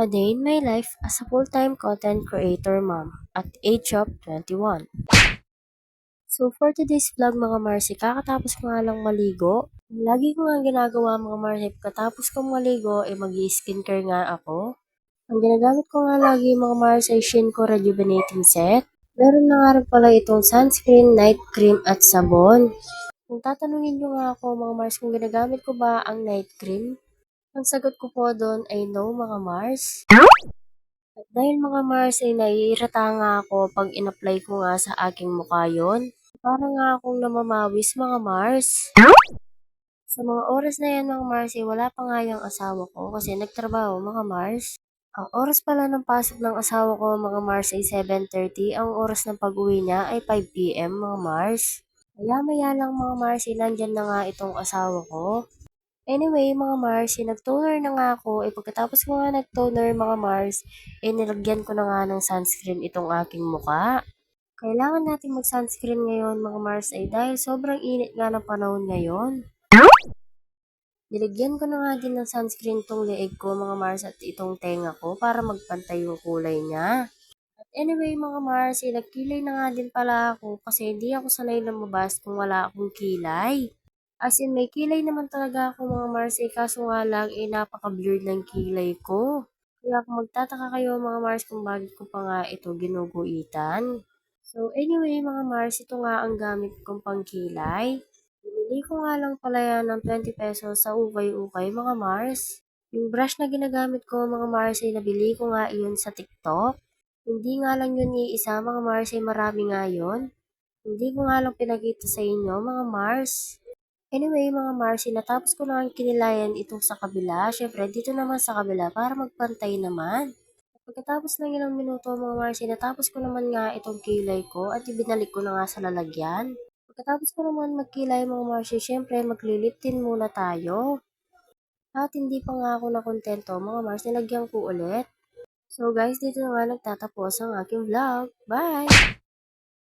A day in my life as a full-time content creator mom at age of 21. So for today's vlog mga Marcy, kakatapos ko nga lang maligo. Lagi ko nga ginagawa mga Marcy, katapos kong maligo mag-skincare nga ako. Ang ginagamit ko nga lagi mga Marcy ay Shinko Rejuvenating Set. Meron na nga rin pala itong sunscreen, night cream at sabon. Kung tatanungin nyo nga ako mga Mars kung ginagamit ko ba ang night cream, ang sagot ko po doon ay no mga Mars. At dahil mga Mars ay naiirita nga ako pag in-apply ko nga sa aking mukha yon. Para nga akong namamawis mga Mars. Sa mga oras na yan mga Mars ay wala pa nga yung asawa ko kasi nagtrabaho mga Mars. Ang oras pala ng pasok ng asawa ko mga Mars ay 7:30. Ang oras ng pag-uwi niya ay 5 p.m. mga Mars. Maya-maya lang mga Mars ay nandyan na nga itong asawa ko. Anyway, mga Mars, nag-toner na nga ako. Pagkatapos ko nga nag-toner, mga Mars, nilagyan ko na nga ng sunscreen itong aking muka. Kailangan natin mag-sunscreen ngayon, mga Mars, ay dahil sobrang init nga ng panahon ngayon. Nilagyan ko na nga din ng sunscreen itong leeg ko, mga Mars, at itong tenga ko para magpantay yung kulay niya. At anyway, mga Mars, nagkilay na nga din pala ako kasi hindi ako sanay lumabas kung wala akong kilay. As in, may kilay naman talaga ako mga Mars, kaso nga lang, napaka-blurred ng kilay ko. Kaya kung magtataka kayo mga Mars kung bakit ko pa nga ito ginuguitan. So anyway mga Mars, ito nga ang gamit kong pangkilay. Binili ko nga lang pala yan ng 20 pesos sa ukay-ukay mga Mars. Yung brush na ginagamit ko mga Mars ay nabili ko nga iyon sa TikTok. Hindi nga lang yun iisa mga Mars ay marami nga yun. Hindi ko nga lang pinakita sa inyo mga Mars. Anyway, mga Mars, natapos ko na ang kinilayan itong sa kabila. Syempre, dito naman sa kabila para magpantay naman. Pagkatapos ng ilang minuto, mga Mars, natapos ko naman nga itong kilay ko at ibinalik ko na nga sa lalagyan. Pagkatapos ko naman magkilay, mga Mars, syempre, magliliptin muna tayo. At hindi pa nga ako nakontento, mga Mars, nilagyan ko ulit. So guys, dito na nga nagtatapos ang aking vlog. Bye!